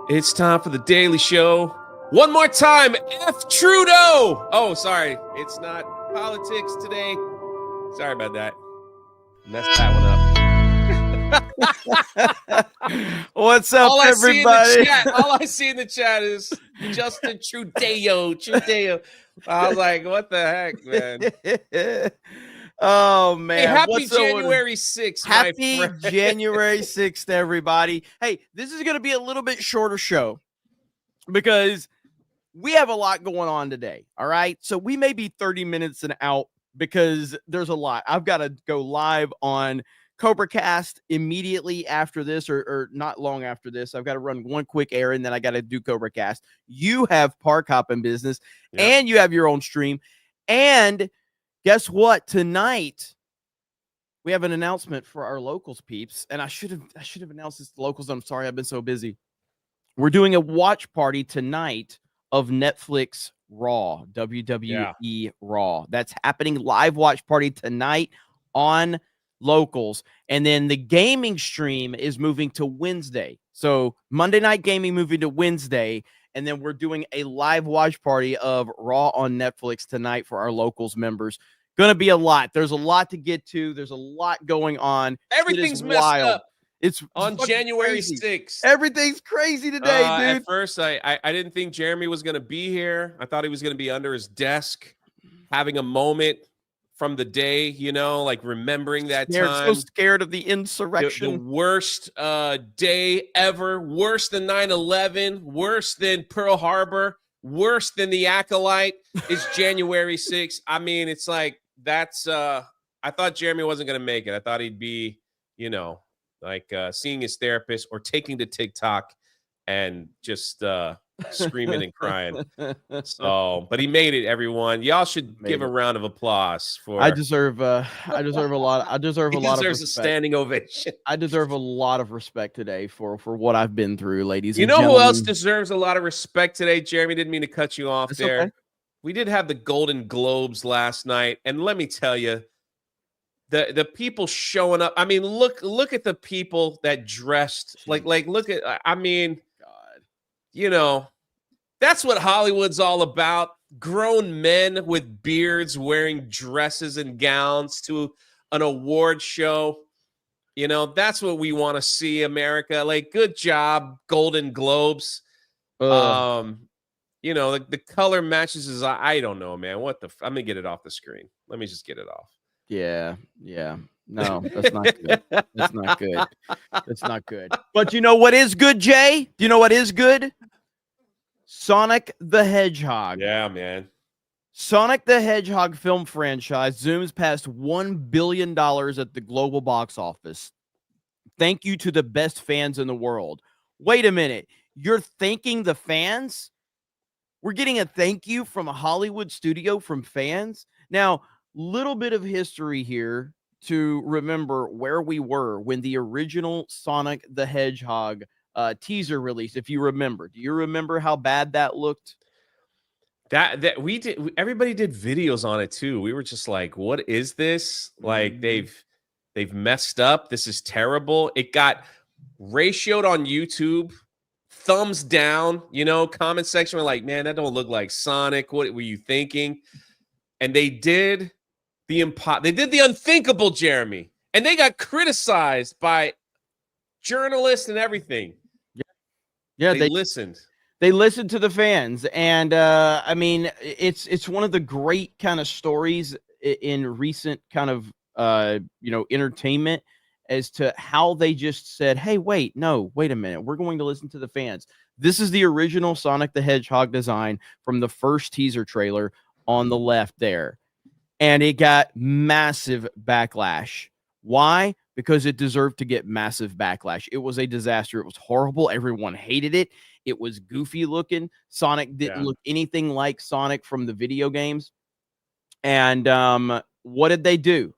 It's time for the Daily Show. One more time, F Trudeau. Oh, sorry. It's not politics today. Sorry about that. Messed that one up. What's up, all everybody? All I see in the chat is Justin Trudeau. I was like, what the heck, man? Oh, man. Hey, happy January 6th, Happy January 6th, everybody. Hey, this is going to be a little bit shorter show because we have a lot going on today, all right? So we may be 30 minutes and out because there's a lot. I've got to go live on CobraCast immediately after this, or not long after this. I've got to run one quick errand, then I got to do CobraCast. You have Park Hopping Business, and you have your own stream. And guess what? Tonight, we have an announcement for our locals peeps. And I should have announced this to locals. I'm sorry, I've been so busy. We're doing a watch party tonight of Netflix Raw, WWE Raw. That's happening, live watch party tonight on locals. And then the gaming stream is moving to Wednesday. So Monday Night Gaming moving to Wednesday. And then we're doing a live watch party of Raw on Netflix tonight for our locals members. Going to be a lot. There's a lot to get to. There's a lot going on. Everything's messed up. It's on January crazy. 6th. Everything's crazy today, dude. At first, I didn't think Jeremy was going to be here. I thought he was going to be under his desk having a moment from the day, you know, like remembering that time. So scared of the insurrection. The worst day ever. Worse than 9/11. Worse than Pearl Harbor. Worse than the Acolyte is January 6th. I mean, it's like that's I thought Jeremy wasn't going to make it. I thought he'd be, you know, like seeing his therapist or taking to TikTok and just screaming and crying. So, but he made it, everyone. Y'all should give a round of applause for. I deserve a lot. I deserve a lot of respect. A standing ovation. I deserve a lot of respect today for what I've been through, ladies and gentlemen. You know who else deserves a lot of respect today, Jeremy? Didn't mean to cut you off there. Okay. We did have the Golden Globes last night, and let me tell you, the people showing up. I mean, look at the people that dressed like look at. I mean, God, you know, that's what Hollywood's all about. Grown men with beards wearing dresses and gowns to an award show. You know, that's what we want to see, America. Like, good job, Golden Globes. You know, the color matches is I don't know, man. What the? I'm gonna get it off the screen. Let me just get it off. Yeah. No, that's not good. That's not good. That's not good. But you know what is good, Jay? Do you know what is good? Sonic the Hedgehog. Yeah, man. Sonic the Hedgehog film franchise zooms past $1 billion at the global box office. Thank you to the best fans in the world. Wait a minute. You're thanking the fans? We're getting a thank you from a Hollywood studio from fans? Now, little bit of history here to remember where we were when the original Sonic the Hedgehog teaser release. If you remember, do you remember how bad that looked? That we did. Everybody did videos on it too. We were just like, "What is this? Like they've messed up. This is terrible." It got ratioed on YouTube. Thumbs down. You know, comment section were like, "Man, that don't look like Sonic. What were you thinking?" And they did the unthinkable, Jeremy, and they got criticized by journalists and everything. Yeah, they listened. They listened to the fans, and I mean, it's one of the great kind of stories in recent kind of entertainment as to how they just said, "Hey, wait a minute, we're going to listen to the fans." This is the original Sonic the Hedgehog design from the first teaser trailer on the left there. And it got massive backlash. Why? Because it deserved to get massive backlash. It was a disaster. It was horrible. Everyone hated it. It was goofy looking. Sonic didn't look anything like Sonic from the video games. And what did they do?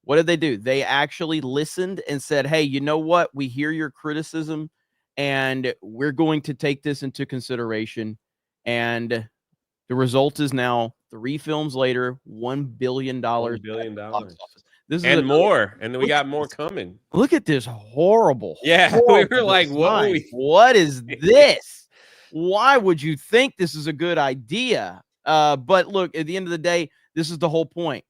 They actually listened and said, "Hey, you know what? We hear your criticism, and we're going to take this into consideration." And the result is now 3 films later, $1 billion. $1 billion. This is and another, more, and then we look got at more this. coming. Look at this horrible, Yeah, we were like, design. whoa. What is this? Why would you think this is a good idea? But look, at the end of the day, this is the whole point.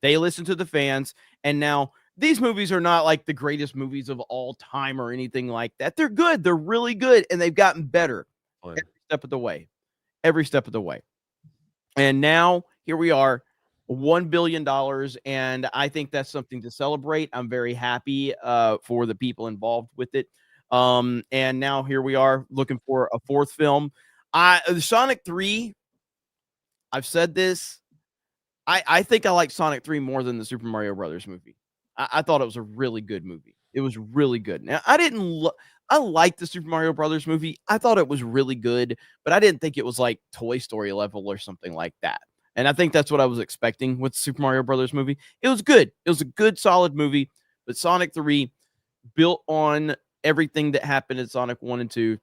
They listen to the fans, and now these movies are not like the greatest movies of all time or anything like that. They're good. They're really good, and they've gotten better every step of the way. Every step of the way. And now here we are, $1 billion. And I think that's something to celebrate. I'm very happy for the people involved with it. And now here we are looking for a fourth film. Sonic 3, I've said this. I think I like Sonic 3 more than the Super Mario Brothers movie. I thought it was a really good movie. It was really good. Now, I liked the Super Mario Brothers movie. I thought it was really good, but I didn't think it was like Toy Story level or something like that. And I think that's what I was expecting with the Super Mario Brothers movie. It was good. It was a good, solid movie. But Sonic 3 built on everything that happened in Sonic 1 and 2.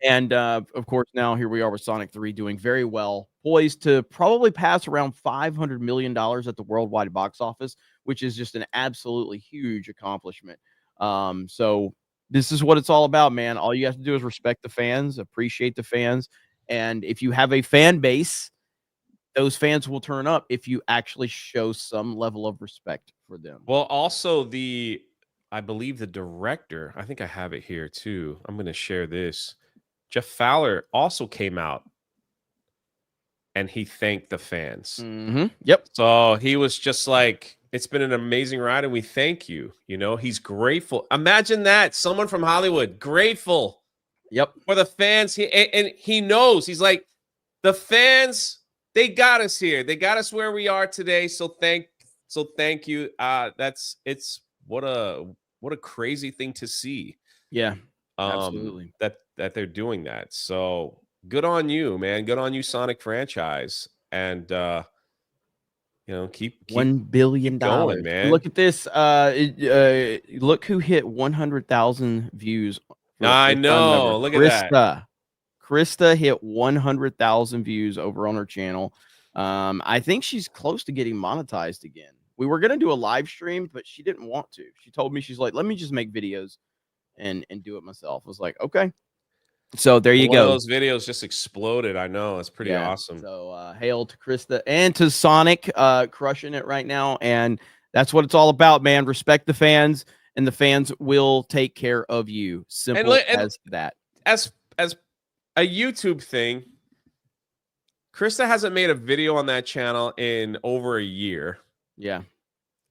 And, of course, now here we are with Sonic 3 doing very well, poised to probably pass around $500 million at the worldwide box office, which is just an absolutely huge accomplishment. So this is what it's all about, man. All you have to do is respect the fans, appreciate the fans. And if you have a fan base, those fans will turn up if you actually show some level of respect for them. Well, also I believe the director, I think I have it here too. I'm going to share this. Jeff Fowler also came out and he thanked the fans. Mm-hmm. Yep. So he was just like, it's been an amazing ride and we thank you. You know, he's grateful. Imagine that. Someone from Hollywood, grateful. Yep. For the fans. And he knows. He's like, the fans, they got us here. They got us where we are today. So thank you. It's what a crazy thing to see. Yeah. Absolutely. That they're doing that. So good on you, man. Good on you, Sonic franchise. And keep $1 billion going, man. Look at this. Look who hit 100,000 views. I know. Look at that. Krista hit 100,000 views over on her channel. I think she's close to getting monetized again. We were gonna do a live stream, but she didn't want to. She told me, she's like, let me just make videos and do it myself. I was like, okay. So there you go. One of those videos just exploded. I know. It's pretty awesome. So hail to Krista and to Sonic, crushing it right now. And that's what it's all about, man. Respect the fans, and the fans will take care of you. Simple as that. As a YouTube thing, Krista hasn't made a video on that channel in over a year. Yeah.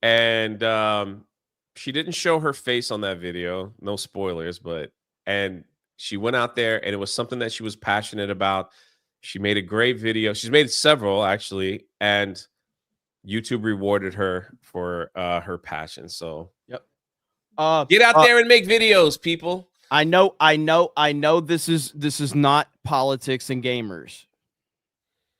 And she didn't show her face on that video. No spoilers, and she went out there and it was something that she was passionate about. She made a great video. She's made several, actually, and YouTube rewarded her for her passion. So, yep. Get out there and make videos, people. I know. This is not politics and gamers,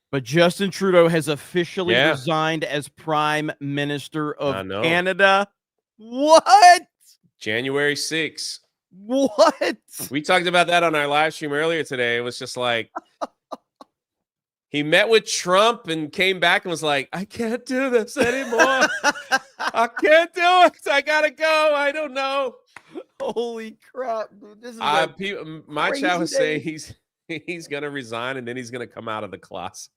but Justin Trudeau has officially resigned as Prime Minister of Canada. What? January 6th. What? We talked about that on our live stream earlier today. It was just like he met with Trump and came back and was like, I can't do this anymore. I can't do it. I gotta go. I don't know. Holy crap, dude. This is my chat was saying he's gonna resign and then he's gonna come out of the closet.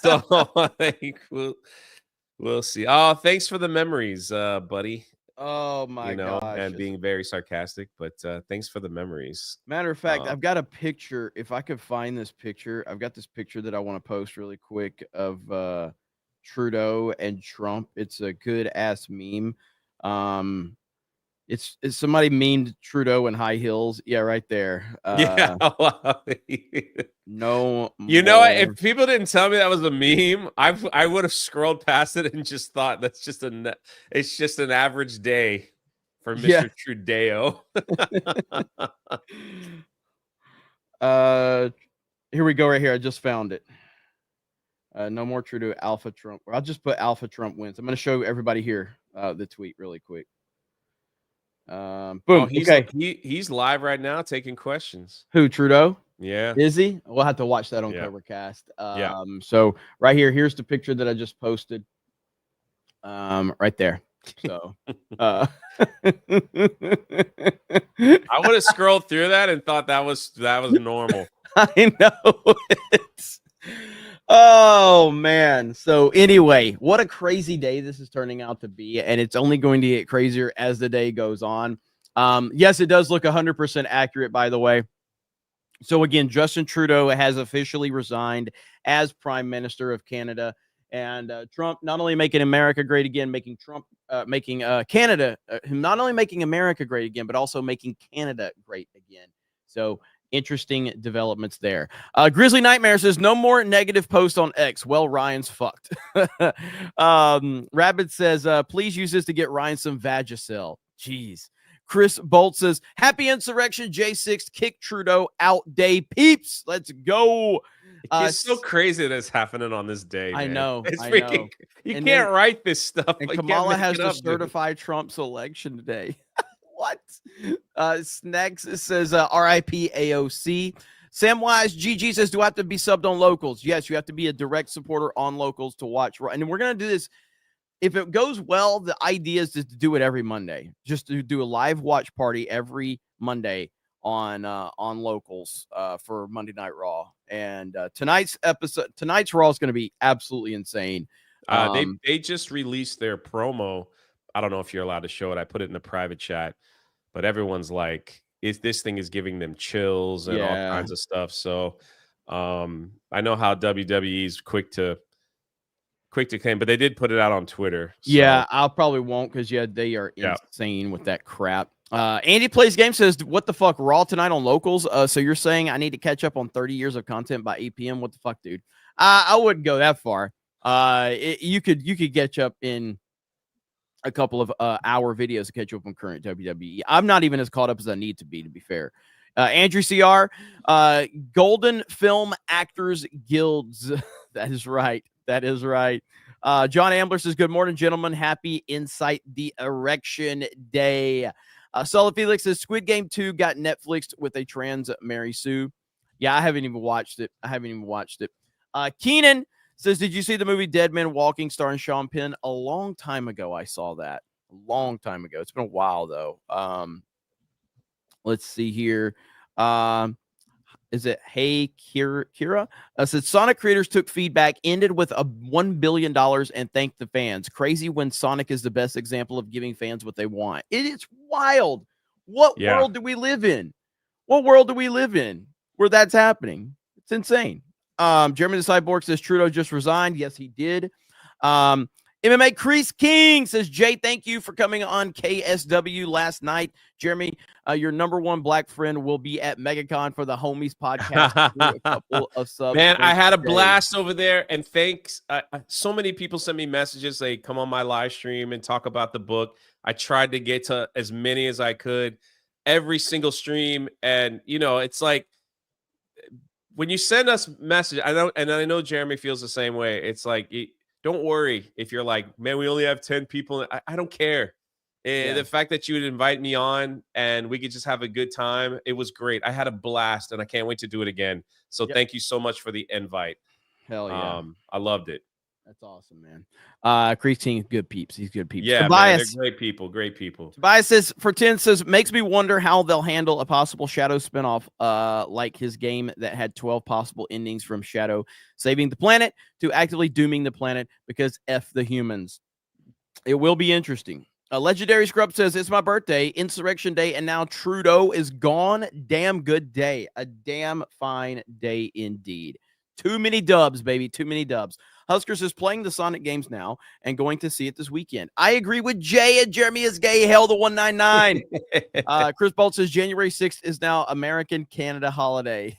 So I think we'll see. Oh, thanks for the memories, buddy. Oh my gosh. And being very sarcastic, but thanks for the memories. Matter of fact, I've got a picture. If I could find this picture, I've got this picture that I want to post really quick of Trudeau and Trump. It's a good ass meme. It's somebody memed Trudeau in high heels. Yeah, right there. Yeah. No, if people didn't tell me that was a meme, I would have scrolled past it and just thought it's just an average day for Mr. Trudeau. Here we go. Right here. I just found it. No more Trudeau. Alpha Trump. Or I'll just put Alpha Trump wins. I'm going to show everybody here the tweet really quick. Boom. He's live right now taking questions. Who, Trudeau? Yeah. Is he? We'll have to watch that on Covercast. So right here, here's the picture that I just posted. right there. So, I would have scrolled through that and thought that was normal. I know it. Oh man. So anyway, what a crazy day this is turning out to be, and it's only going to get crazier as the day goes on. Yes, it does look 100% accurate, by the way. So again, Justin Trudeau has officially resigned as Prime Minister of Canada, and Trump not only making America great again, making Canada, not only making America great again, but also making Canada great again. So interesting developments there. Grizzly Nightmare says no more negative posts on X. Well, Ryan's fucked. Rabbit says, please use this to get Ryan some Vagisil. Jeez. Chris Bolt says, happy insurrection, J6, kick Trudeau out day. Peeps, let's go. It's so crazy that it's happening on this day, man. I know. It's I freaking, know. you and can't write this stuff. And Kamala has to certify Trump's election today. What? Snacks says, RIP AOC. Samwise GG says, do I have to be subbed on locals? Yes, you have to be a direct supporter on locals to watch. And we're going to do this. If it goes well, the idea is to do it every Monday. Just to do a live watch party every Monday on locals for Monday Night Raw. And tonight's Raw is going to be absolutely insane. They just released their promo. I don't know if you're allowed to show it. I put it in the private chat, but everyone's like, this thing is giving them chills and all kinds of stuff. So I know how WWE's quick to claim, but they did put it out on Twitter. So. Yeah, I probably won't because they are insane with that crap. Andy Plays Game says, what the fuck, Raw tonight on locals? So you're saying I need to catch up on 30 years of content by 8 p.m.? What the fuck, dude? I wouldn't go that far. You could catch up in a couple of hour videos to catch you up on current WWE. I'm not even as caught up as I need to be fair. Andrew CR, Golden Film Actors Guilds. That is right. That is right. John Ambler says, good morning, gentlemen. Happy Insight the Erection Day. Sully Felix says, Squid Game 2 got Netflixed with a trans Mary Sue. Yeah, I haven't even watched it. Keenan says, did you see the movie Dead Men Walking starring Sean Penn? A long time ago, I saw that. A long time ago. It's been a while, though. Let's see here. Is it Hey Kira? Said Sonic creators took feedback, ended with a $1 billion and thanked the fans. Crazy when Sonic is the best example of giving fans what they want. It is wild. What world do we live in? What world do we live in where that's happening? It's insane. Jeremy the Cyborg says Trudeau just resigned. Yes, he did. MMA Crease King says, Jay, thank you for coming on KSW last night. Jeremy, your number one black friend will be at MegaCon for the Homies podcast. A couple of subs. Man, I had a blast over there, and thanks. So many people sent me messages. They come on my live stream and talk about the book. I tried to get to as many as I could, every single stream. And, it's like when you send us messages, I know Jeremy feels the same way. It's like, don't worry if you're like, man, we only have 10 people. I don't care. The fact that you would invite me on and we could just have a good time, it was great. I had a blast, and I can't wait to do it again. So thank you so much for the invite. Hell yeah. I loved it. That's awesome, man. Crease King, good peeps. He's good peeps. Yeah, Tobias, man, they're great people. Tobias says, for 10 says, makes me wonder how they'll handle a possible Shadow spinoff, like his game that had 12 possible endings, from Shadow saving the planet to actively dooming the planet because F the humans. It will be interesting. Legendary Scrub says, it's my birthday, Insurrection Day, and now Trudeau is gone. Damn good day. A damn fine day indeed. Too many dubs, baby. Too many dubs. Huskers is playing the Sonic games now and going to see it this weekend. I agree with Jay, and Jeremy is gay. Hell the 199. Chris Bolt says January 6th is now American Canada holiday.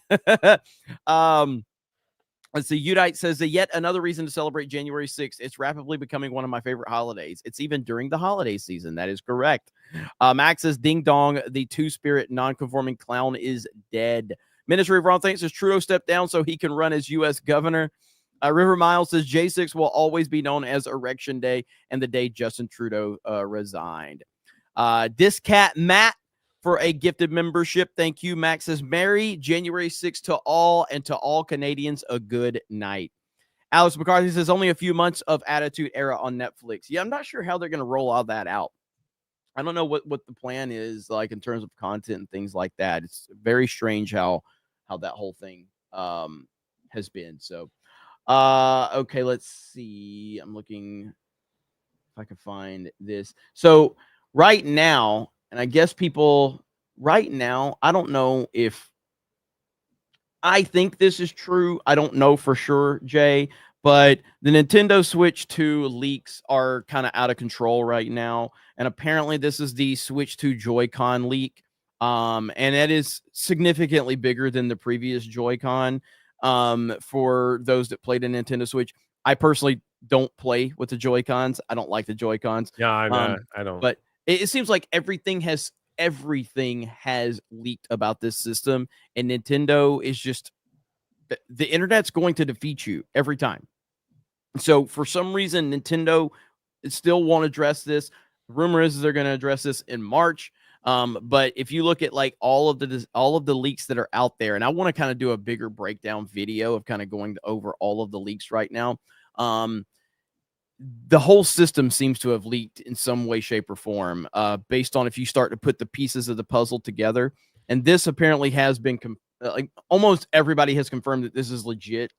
Let's see. Udite says that yet another reason to celebrate January 6th. It's rapidly becoming one of my favorite holidays. It's even during the holiday season. That is correct. Max says, ding dong, the two-spirit non-conforming clown is dead. Ministry of Wrong Things says Trudeau stepped down so he can run as U.S. governor. River Miles says J6 will always be known as Erection Day and the day Justin Trudeau resigned. Discat Matt for a gifted membership. Thank you. Max says, Merry January 6th to all, and to all Canadians, a good night. Alex McCarthy says only a few months of Attitude Era on Netflix. Yeah, I'm not sure how they're going to roll all that out. I don't know what the plan is like in terms of content and things like that. It's very strange how that whole thing has been. So, okay, let's see. I'm looking if I can find this. So right now, and I guess people right now, I don't know if I think this is true. I don't know for sure, Jay, but the Nintendo Switch 2 leaks are kind of out of control right now. And apparently this is the Switch 2 Joy-Con leak. And that is significantly bigger than the previous Joy-Con. For those that played a Nintendo Switch, I personally don't play with the Joy-Cons. I don't like the Joy-Cons. Yeah, I don't. But it seems like everything has leaked about this system, and Nintendo is just the internet's going to defeat you every time. So for some reason, Nintendo still won't address this. The rumor is they're going to address this in March. But if you look at like all of the leaks that are out there, and I want to kind of do a bigger breakdown video of kind of going over all of the leaks right now. The whole system seems to have leaked in some way, shape, or form, based on if you start to put the pieces of the puzzle together. And this apparently has been like almost everybody has confirmed that this is legit,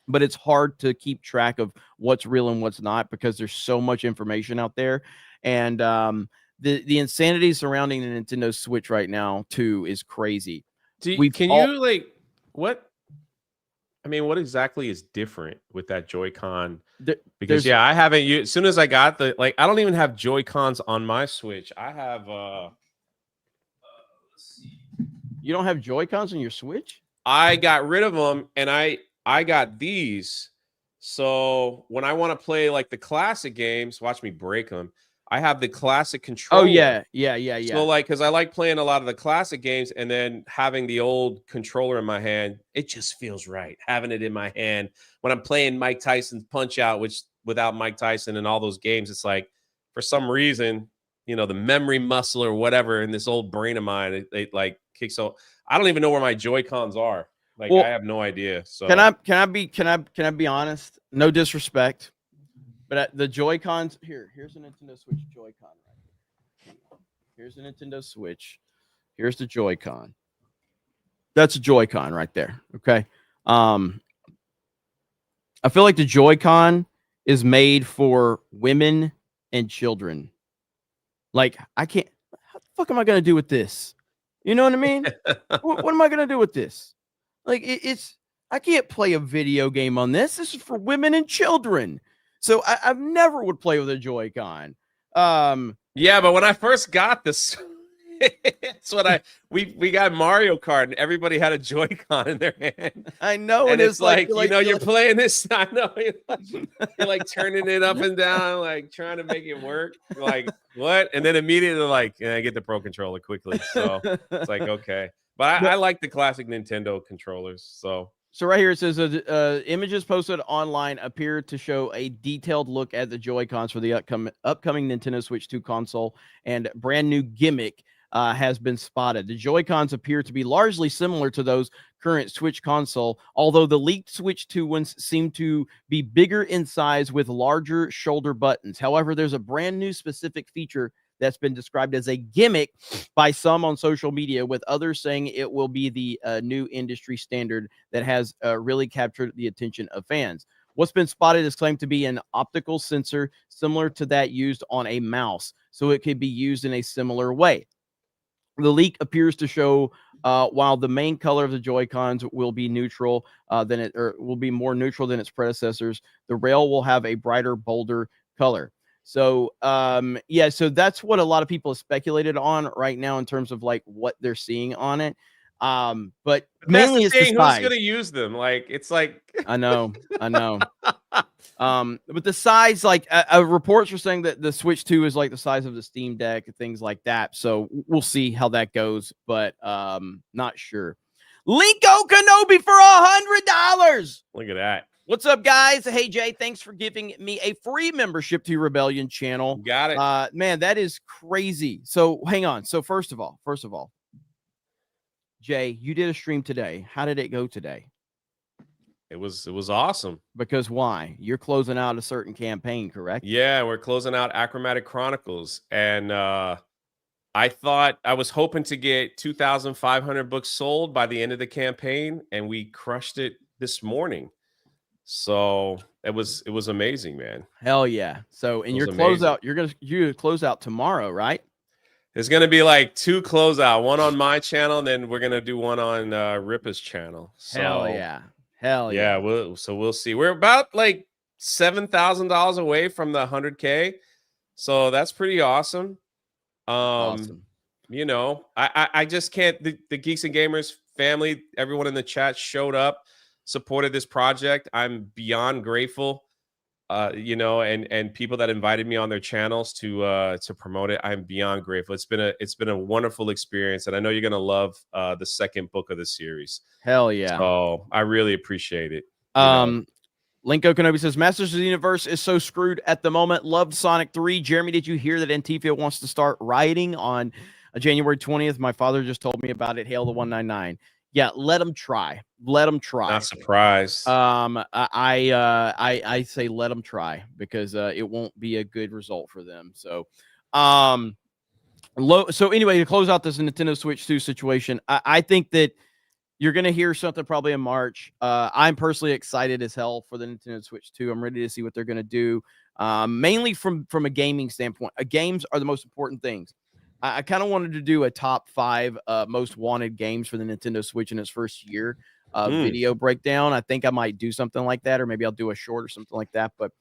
but it's hard to keep track of what's real and what's not because there's so much information out there. And the insanity surrounding the Nintendo Switch right now too is crazy. What? I mean, what exactly is different with that Joy-Con? Because I haven't used. As soon as I got I don't even have Joy-Cons on my Switch. I have. Let's see. You don't have Joy-Cons on your Switch? I got rid of them, and I got these. So when I want to play like the classic games, watch me break them. I have the classic controller. Oh yeah. So like, because I like playing a lot of the classic games, and then having the old controller in my hand, it just feels right having it in my hand when I'm playing Mike Tyson's Punch Out, which without Mike Tyson and all those games, it's like for some reason, the memory muscle or whatever in this old brain of mine, it like kicks. So I don't even know where my Joy-Cons are. Like, well, I have no idea. So can I be honest? No disrespect. But the Joy-Cons, here's a Nintendo Switch Joy-Con right here. Here's a Nintendo Switch. Here's the Joy-Con. That's a Joy-Con right there. Okay. I feel like the Joy-Con is made for women and children. Like, how the fuck am I going to do with this? You know what I mean? what am I going to do with this? Like, I can't play a video game on this. This is for women and children. So I've never would play with a Joy-Con. Yeah, but when I first got this, it's what we got Mario Kart and everybody had a Joy-Con in their hand. I know, and it's like you're playing this. I know you're like turning it up and down, like trying to make it work. Like what? And then immediately like, I get the Pro controller quickly. So it's like okay, but I like the classic Nintendo controllers. So right here it says images posted online appear to show a detailed look at the Joy-Cons for the upcoming Nintendo Switch 2 console, and brand new gimmick has been spotted. The Joy-Cons appear to be largely similar to those current Switch console, although the leaked Switch 2 ones seem to be bigger in size with larger shoulder buttons. However, there's a brand new specific feature that's been described as a gimmick by some on social media, with others saying it will be the new industry standard that has really captured the attention of fans. What's been spotted is claimed to be an optical sensor similar to that used on a mouse, so it could be used in a similar way. The leak appears to show while the main color of the Joy-Cons will be neutral, will be more neutral than its predecessors, the rail will have a brighter, bolder color. So, so that's what a lot of people have speculated on right now in terms of like what they're seeing on it. But mainly it's the size. Who's going to use them? Like, it's like, I know. But the size, like reports are saying that the Switch 2 is like the size of the Steam Deck and things like that. So we'll see how that goes, but not sure. Linko Kenobi for $100. Look at that. What's up, guys? Hey, Jay, thanks for giving me a free membership to your Rebellion channel. Got it. Man, that is crazy. So hang on. So first of all, Jay, you did a stream today. How did it go today? It was awesome. Because why? You're closing out a certain campaign, correct? Yeah, we're closing out Achromatic Chronicles, and I thought I was hoping to get 2,500 books sold by the end of the campaign, and we crushed it this morning. So it was amazing, man. Hell yeah! So in It your was amazing. closeout, you close out tomorrow, right? There's gonna be like 2 closeout, one on my channel, and then we're gonna do one on Ripa's channel. Hell So yeah! Hell yeah, yeah! we'll see. We're about like $7,000 away from the 100K, so that's pretty awesome. Awesome. You know, I just can't. The Geeks and Gamers family, everyone in the chat showed up, supported this project. I'm beyond grateful. You know, and people that invited me on their channels to promote it. I'm beyond grateful. It's been a wonderful experience, and I know you're gonna love the second book of the series. Hell yeah! So I really appreciate it. You know? Linko Kenobi says Masters of the Universe is so screwed at the moment. Loved Sonic 3. Jeremy, did you hear that Antifa wants to start rioting on January 20th? My father just told me about it. Hail the 199. Yeah, let them try. Let them try. Not surprised. I say let them try because it won't be a good result for them. So, so anyway, to close out this Nintendo Switch 2 situation, I think that you're going to hear something probably in March. I'm personally excited as hell for the Nintendo Switch 2. I'm ready to see what they're going to do, mainly from a gaming standpoint. Games are the most important things. I kind of wanted to do a top 5 most wanted games for the Nintendo Switch in its first year video breakdown. I think I might do something like that, or maybe I'll do a short or something like that. But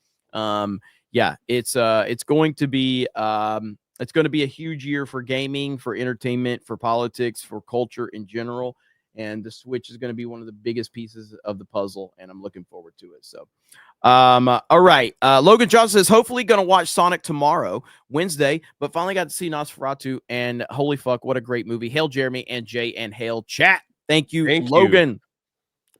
yeah, it's going to be a huge year for gaming, for entertainment, for politics, for culture in general. And the Switch is going to be one of the biggest pieces of the puzzle, and I'm looking forward to it. So, all right. Logan Johnson says, hopefully going to watch Sonic tomorrow, Wednesday, but finally got to see Nosferatu, and holy fuck, what a great movie. Hail Jeremy and Jay, and hail chat. Thank you, Logan.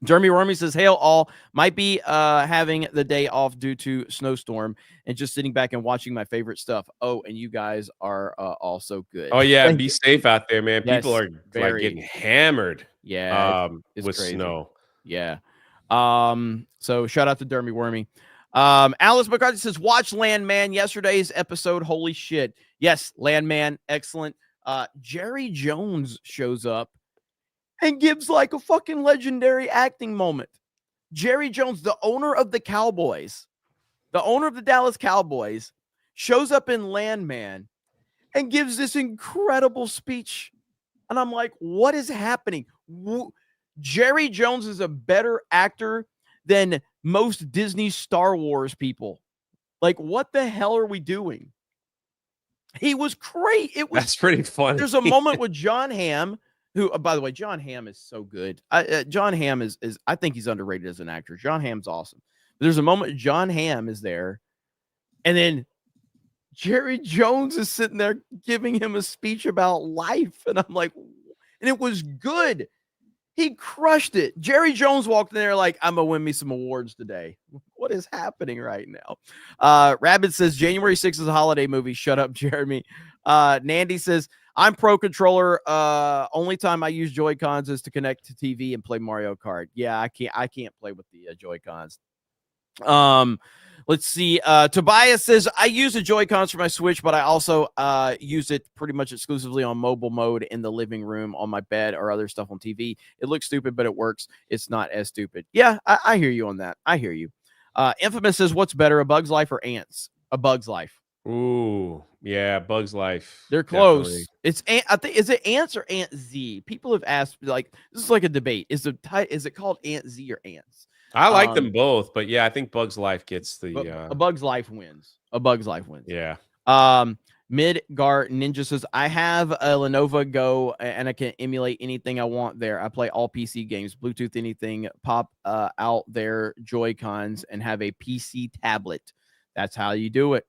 Jeremy Wormy says, hail all. Might be having the day off due to snowstorm and just sitting back and watching my favorite stuff. Oh, and you guys are also good. Oh yeah, be safe out there, man. Yes, people are like getting hammered. Yeah, it's with crazy. snow. Yeah. So shout out to Jeremy Wormy. Alice McCarthy says, watch Landman, yesterday's episode. Holy shit. Yes, Landman, excellent. Jerry Jones shows up and gives like a fucking legendary acting moment. Jerry Jones, the owner of the Cowboys, the owner of the Dallas Cowboys, shows up in Landman and gives this incredible speech. And I'm like, what is happening? Jerry Jones is a better actor than most Disney Star Wars people. Like, what the hell are we doing? He was great. That's pretty funny. There's a moment with John Hamm, who, by the way, John Hamm is so good. John Hamm is I think he's underrated as an actor. John Hamm's awesome. There's a moment John Hamm is there, and then Jerry Jones is sitting there giving him a speech about life, and I'm like, and it was good. He crushed it. Jerry Jones walked in there like, I'm going to win me some awards today. What is happening right now? Rabbit says, January 6th is a holiday movie. Shut up, Jeremy. Nandy says, I'm pro controller. Only time I use Joy-Cons is to connect to TV and play Mario Kart. Yeah, I can't play with the Joy-Cons. Let's see. Tobias says, I use the Joy-Cons for my Switch, but I also use it pretty much exclusively on mobile mode in the living room, on my bed, or other stuff on TV. It looks stupid, but it works. It's not as stupid. Yeah, I hear you on that. I hear you. Infamous says, what's better, A Bug's Life or Ants? A Bug's Life. Ooh, yeah, Bug's Life. They're close. Definitely. It's I think, is it Ants or Ant Z? People have asked, like, this is like a debate. Is it called Ant Z or Ants? I like them both, but yeah, I think Bug's Life gets the A Bug's Life wins. A Bug's Life wins. Yeah. Midgar Ninja says, I have a Lenovo Go and I can emulate anything I want there. I play all PC games, Bluetooth anything, pop out their Joy-Cons and have a PC tablet. That's how you do it.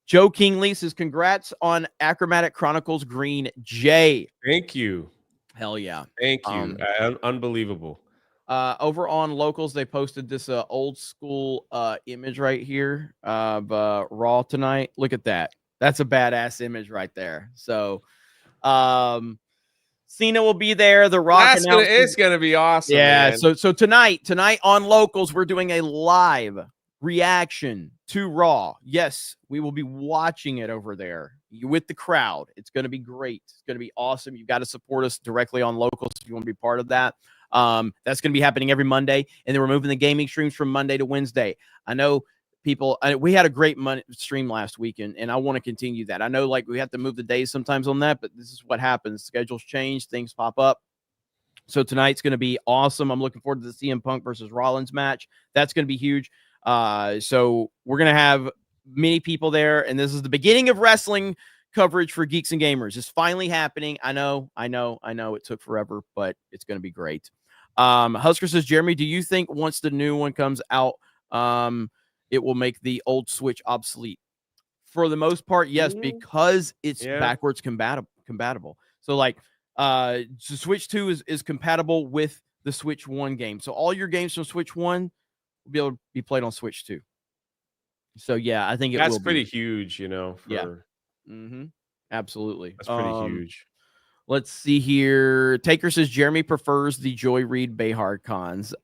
Joe Kingley says, congrats on Achromatic Chronicles Green J. Thank you. Hell yeah. Thank you. Unbelievable. Over on Locals, they posted this old school image right here of Raw tonight. Look at that. That's a badass image right there. So, Cena will be there. The Rock It's gonna be awesome. Yeah. Man. So tonight on Locals, we're doing a live reaction to Raw. Yes, we will be watching it over there with the crowd. It's going to be great. It's going to be awesome. You've got to support us directly on Locals if you want to be part of that. That's going to be happening every Monday, and then we're moving the gaming streams from Monday to Wednesday. I know people, we had a great stream last weekend, and I want to continue that. I know like we have to move the days sometimes on that, but this is what happens. Schedules change, things pop up. So tonight's going to be awesome. I'm looking forward to the CM Punk versus Rollins match. That's going to be huge. So we're going to have many people there, and this is the beginning of wrestling coverage for Geeks and Gamers. It's finally happening. I know. It took forever, but it's going to be great. Husker says, Jeremy, do you think once the new one comes out, it will make the old Switch obsolete? For the most part, yes, because it's backwards compatible. So like, Switch 2 is compatible with the Switch 1 game. So all your games from Switch 1 will be able to be played on Switch 2. So yeah, I think that's pretty huge, you know. Absolutely. That's pretty huge. Let's see here. Taker says Jeremy prefers the Joy Reid Behar cons.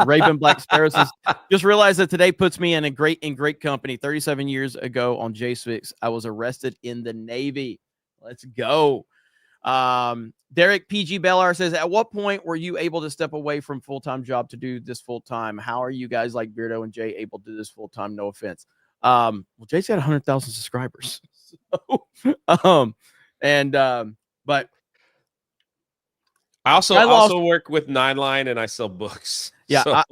Raven Black Sparrow says, just realized that today puts me in great company. 37 years ago on J6, I was arrested in the Navy. Let's go. Derek PG Bellar says, at what point were you able to step away from full-time job to do this full-time? How are you guys like Beardo and Jay able to do this full-time? No offense. Well, Jay's got 100,000 subscribers. But I also work with Nine Line and I sell books. Yeah, so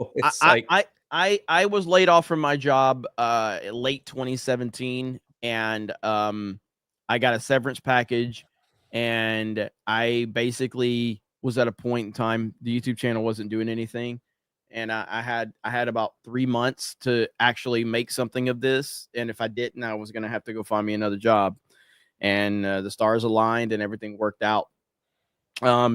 I was laid off from my job late 2017, and I got a severance package, and I basically was at a point in time the YouTube channel wasn't doing anything, and I had about 3 months to actually make something of this, and if I didn't, I was gonna have to go find me another job. And the stars aligned and everything worked out.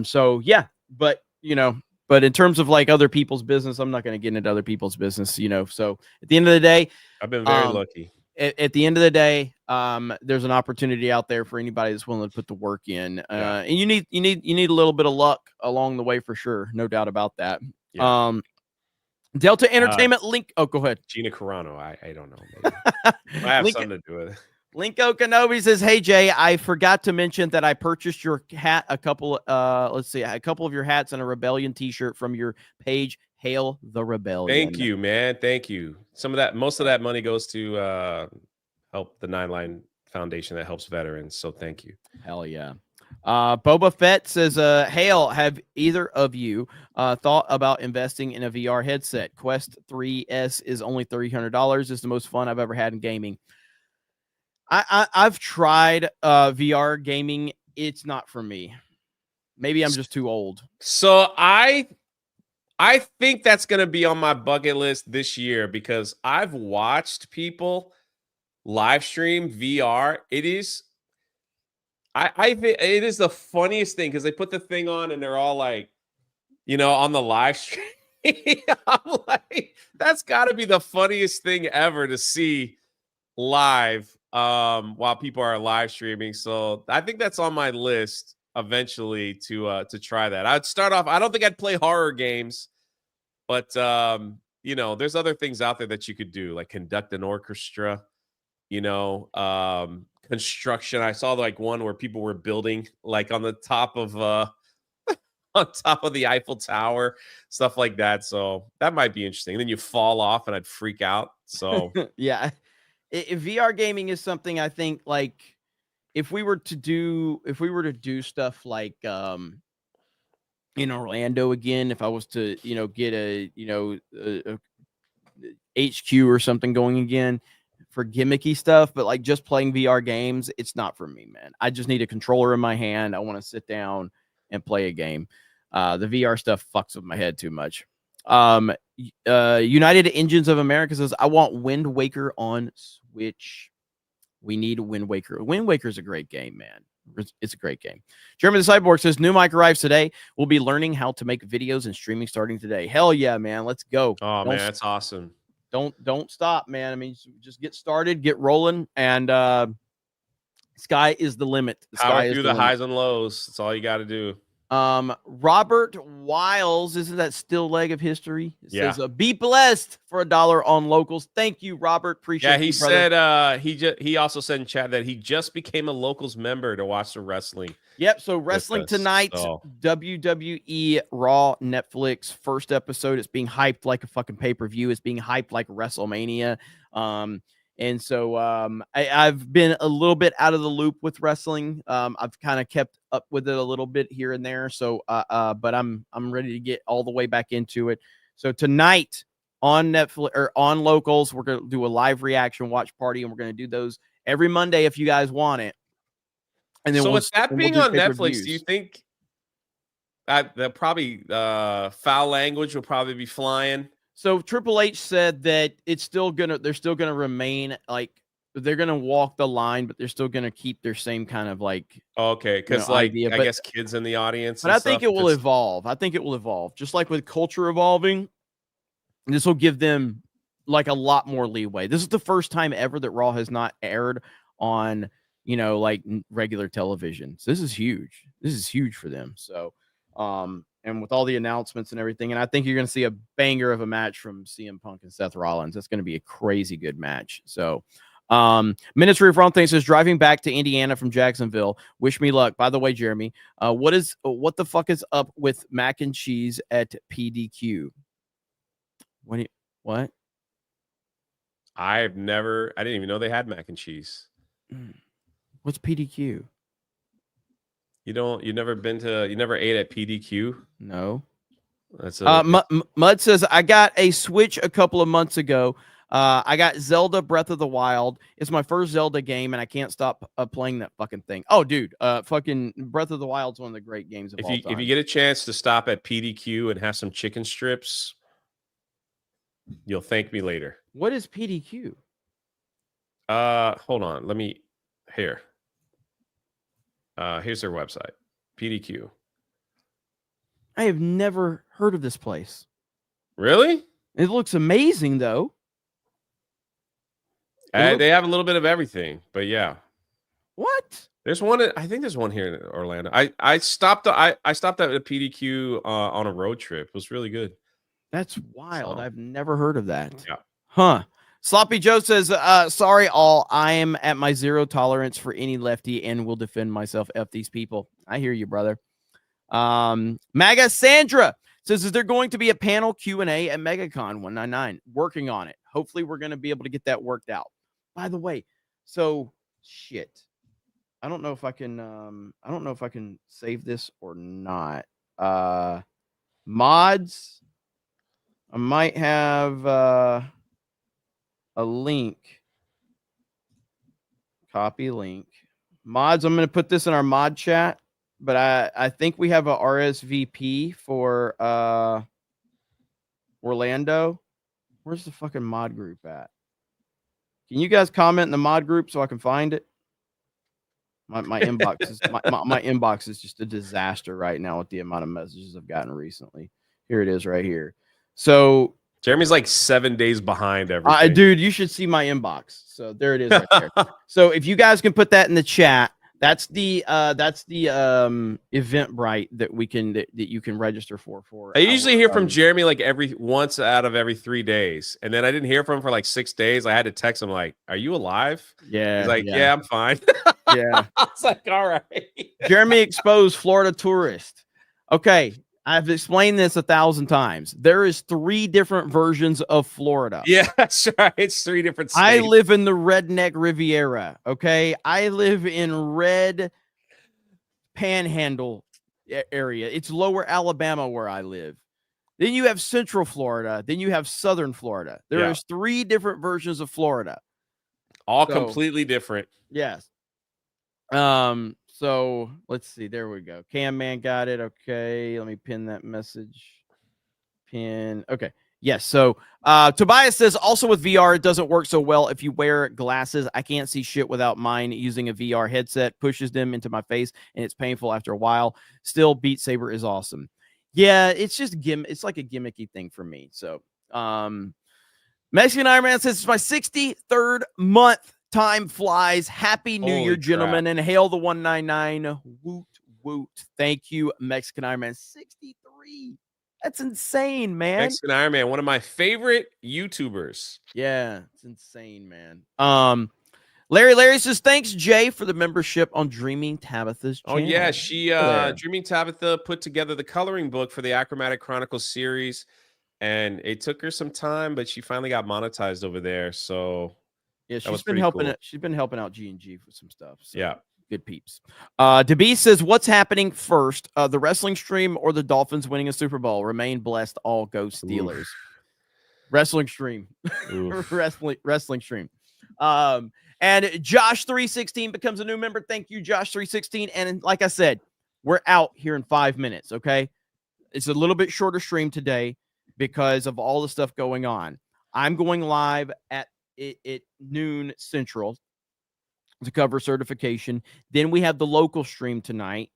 So yeah, but in terms of like other people's business, I'm not going to get into other people's business, so at the end of the day, I've been very lucky. At the end of the day, there's an opportunity out there for anybody that's willing to put the work in. And you need a little bit of luck along the way for sure. No doubt about that. Yeah. Delta Entertainment link. Oh, go ahead. Gina Carano. I don't know. Maybe. I have something to do with it. Linko Kenobi says, hey, Jay, I forgot to mention that I purchased your hat, a couple of your hats and a Rebellion t-shirt from your page. Hail the Rebellion. Thank you, man. Thank you. Most of that money goes to help the Nine Line Foundation that helps veterans. So thank you. Hell yeah. Boba Fett says, Hail, have either of you thought about investing in a VR headset? Quest 3S is only $300. It's the most fun I've ever had in gaming. I've tried VR gaming. It's not for me. Maybe I'm just too old. So I think that's going to be on my bucket list this year because I've watched people live stream VR. It is it is the funniest thing because they put the thing on and they're all like, on the live stream. I'm like, that's got to be the funniest thing ever to see live while people are live streaming. So I think that's on my list eventually to try that. I'd start off. I don't think I'd play horror games, but there's other things out there that you could do, like conduct an orchestra, construction. I saw like one where people were building like on the top of the Eiffel Tower, stuff like that. So that might be interesting. And then you fall off and I'd freak out. So yeah. If VR gaming is something I think like if we were to do stuff like in Orlando again, if I was to get a HQ or something going again for gimmicky stuff, but like just playing VR games, it's not for me, man. I just need a controller in my hand. I want to sit down and play a game. The VR stuff fucks with my head too much. United Engines of America says, I want Wind Waker on Switch. We need Wind Waker. Wind Waker is a great game, man. It's a great game. Jeremy the Cyborg says, new mic arrives today. We'll be learning how to make videos and streaming starting today. Hell yeah, man. Let's go. Oh, man, that's awesome. Don't stop, man. I mean, just get started, get rolling, and Sky is the limit. Power through the highs and lows. That's all you got to do. Robert Wiles, isn't that still leg of history? It says, be blessed for $1 on locals. Thank you, Robert. Appreciate it. Yeah, he said he also said in chat that he just became a locals member to watch the wrestling. Yep. So wrestling tonight, WWE Raw Netflix first episode. It's being hyped like a fucking pay-per-view. It's being hyped like WrestleMania. And so I've been a little bit out of the loop with wrestling. I've kind of kept up with it a little bit here and there. So but I'm ready to get all the way back into it. So tonight on Netflix or on Locals, we're going to do a live reaction watch party, and we're going to do those every Monday if you guys want it. And then so with that being on Netflix, do you think that probably foul language will probably be flying? So Triple H said that they're still gonna remain like they're gonna walk the line, but they're still gonna keep their same kind of like because idea. I guess kids in the audience. But I think it will evolve. I think it will evolve, just like with culture evolving. This will give them like a lot more leeway. This is the first time ever that Raw has not aired on like regular television. So this is huge. This is huge for them. So and with all the announcements and everything, and I think you're going to see a banger of a match from CM Punk and Seth Rollins. That's going to be a crazy good match. So, Ministry of Wrong Things says, driving back to Indiana from Jacksonville. Wish me luck. By the way, Jeremy, what the fuck is up with mac and cheese at PDQ? What? I didn't even know they had mac and cheese. What's PDQ? You never ate at PDQ? No. That's Mud says, I got a Switch a couple of months ago. I got Zelda Breath of the Wild. It's my first Zelda game, and I can't stop playing that fucking thing. Oh, dude, fucking Breath of the Wild's one of the great games of all time. If you get a chance to stop at PDQ and have some chicken strips, you'll thank me later. What is PDQ? Hold on. Here's their website, PDQ. I have never heard of this place. Really? It looks amazing, though. They have a little bit of everything, but yeah. What? There's one. I think there's one here in Orlando. I stopped at a PDQ on a road trip. It was really good. That's wild. I've never heard of that. Yeah. Huh. Sloppy Joe says, sorry, all. I am at my zero tolerance for any lefty and will defend myself. F these people. I hear you, brother. Maga Sandra says, is there going to be a panel Q&A at MegaCon 199? Working on it. Hopefully, we're going to be able to get that worked out. By the way, so shit. I don't know if I can save this or not. Mods. I might have a link. Copy link. Mods, I'm going to put this in our mod chat, but I think we have a RSVP for Orlando. Where's the fucking mod group at? Can you guys comment in the mod group so I can find it? My inbox is my inbox is just a disaster right now with the amount of messages I've gotten recently. Here it is right here. So Jeremy's like 7 days behind everything. Dude, you should see my inbox. So there it is right there. So if you guys can put that in the chat, that's the Eventbrite that you can register for. I usually hear from Jeremy like once out of every 3 days, and then I didn't hear from him for like 6 days. I had to text him like, "Are you alive?" Yeah, he's like, "Yeah, I'm fine." Yeah, I was like, "All right." Jeremy exposed Florida tourist. Okay. I've explained this 1,000 times. There is 3 different versions of Florida. Yeah, that's right. It's 3 different states. I live in the redneck Riviera. Okay. I live in red panhandle area. It's lower Alabama where I live. Then you have central Florida. Then you have southern Florida. There's 3 different versions of Florida. All completely different. Yes. So let's see. There we go. Cam Man got it. Okay. Let me pin that message. Pin. Okay. Yes. So Tobias says also with VR, it doesn't work so well if you wear glasses. I can't see shit without mine. Using a VR headset pushes them into my face and it's painful after a while. Still, Beat Saber is awesome. Yeah, it's just it's like a gimmicky thing for me. So Mexican Iron Man says it's my 63rd month Time flies. Happy New Year, gentlemen, and hail the 199. Woot, woot. Thank you, Mexican Iron Man. 63. That's insane, man. Mexican Iron Man, one of my favorite YouTubers. Yeah, it's insane, man. Larry says, thanks, Jay, for the membership on Dreaming Tabitha's channel. Oh, yeah. She, Dreaming Tabitha put together the coloring book for the Achromatic Chronicles series, and it took her some time, but she finally got monetized over there. So yeah, she's been helping cool. She's been helping out G&G for some stuff. So. Yeah. Good peeps. DeB says, what's happening first? The wrestling stream or the Dolphins winning a Super Bowl? Remain blessed, all go Steelers. Oof. Wrestling stream. wrestling stream. And Josh316 becomes a new member. Thank you, Josh316. And like I said, we're out here in 5 minutes, okay? It's a little bit shorter stream today because of all the stuff going on. I'm going live at noon Central to cover certification. Then we have the local stream tonight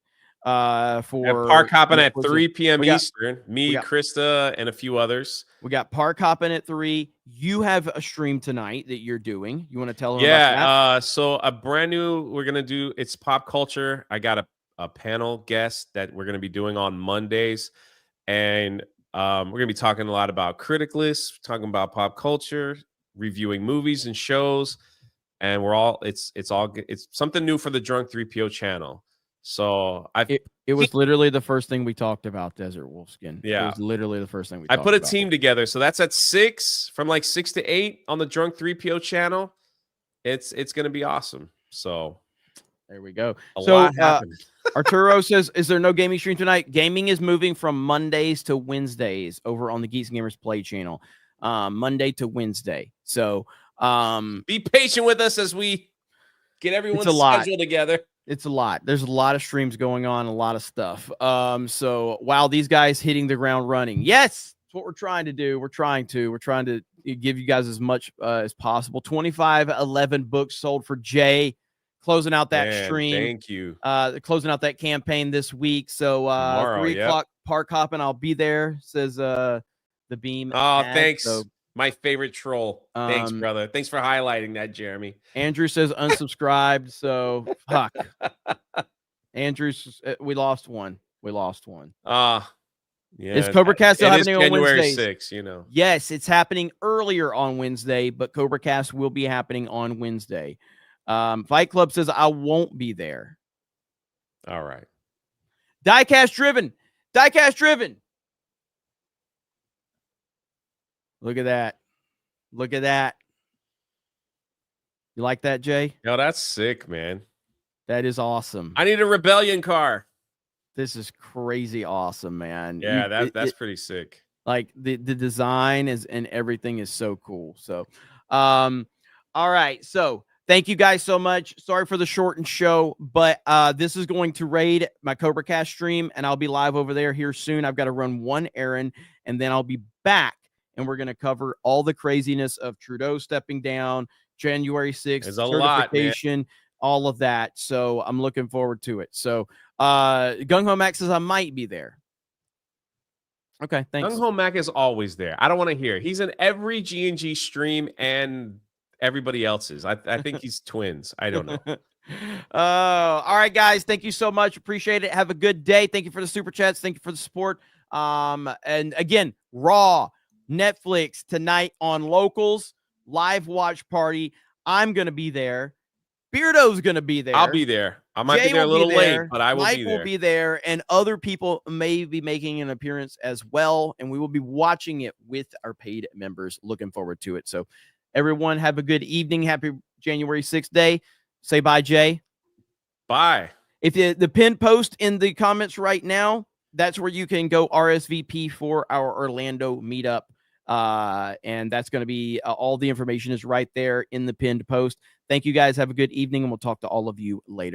for Park Hopping at 3 p.m. Eastern. Me, Krista, and a few others. We got Park Hopping at 3. You have a stream tonight that you're doing. You want to tell them about that? So a brand new, we're going to do, it's pop culture. I got a panel guest that we're going to be doing on Mondays. And we're going to be talking a lot about critic lists, talking about pop culture, reviewing movies and shows. And we're all it's something new for the Drunk 3PO channel. So it was literally the first thing we talked about, Desert Wolfskin. Yeah, it was literally the first thing we talked about. I put a team together, so that's at 6, from like 6 to 8 on the Drunk 3PO channel. It's gonna be awesome. So there we go. A lot happened. Arturo says, is there no gaming stream tonight? Gaming is moving from Mondays to Wednesdays over on the Geeks Gamers Play channel. Monday to Wednesday. So be patient with us as we get everyone's schedule together. It's a lot. There's a lot of streams going on, a lot of stuff. So wow, these guys hitting the ground running. Yes, that's what we're trying to do. We're trying to give you guys as much as possible. 2511 books sold for Jay, closing out that stream. Thank you. Closing out that campaign this week. So tomorrow, 3 o'clock Park Hopping. I'll be there, says the Beam. Oh, thanks. So, my favorite troll. Thanks, brother. Thanks for highlighting that, Jeremy. Andrew says unsubscribed. So fuck. Andrew's we lost one. Yeah. Is Cobra Cast still happening on January Wednesdays? 6th, you know. Yes, it's happening earlier on Wednesday, but Cobra Cast will be happening on Wednesday. Fight Club says I won't be there. All right. Diecast driven. Look at that. You like that, Jay? No, that's sick, man. That is awesome. I need a Rebellion car. This is crazy awesome, man. Yeah, that's pretty sick. Like the design is and everything is so cool. So, all right. So thank you guys so much. Sorry for the shortened show, but this is going to raid my Cobra Cast stream, and I'll be live over there here soon. I've got to run one errand, and then I'll be back. And we're going to cover all the craziness of Trudeau stepping down, January 6th, certification, all of that. So I'm looking forward to it. So Gung Ho Max says I might be there. Okay, thanks. Gung Ho Mac is always there. I don't want to hear. He's in every G&G stream and everybody else's. I think he's twins. I don't know. All right, guys. Thank you so much. Appreciate it. Have a good day. Thank you for the super chats. Thank you for the support. And again, Raw, Netflix tonight on Locals, live watch party. I'm going to be there. Beardo's going to be there. I'll be there. I might be there a little late, but I will Mike be there. will be there, and other people may be making an appearance as well, and we will be watching it with our paid members. Looking forward to it. So everyone have a good evening. Happy January 6th day. Say bye, Jay. Bye. If the pinned post in the comments right now, that's where you can go RSVP for our Orlando meetup. And that's going to be all the information is right there in the pinned post. Thank you guys. Have a good evening, and we'll talk to all of you later.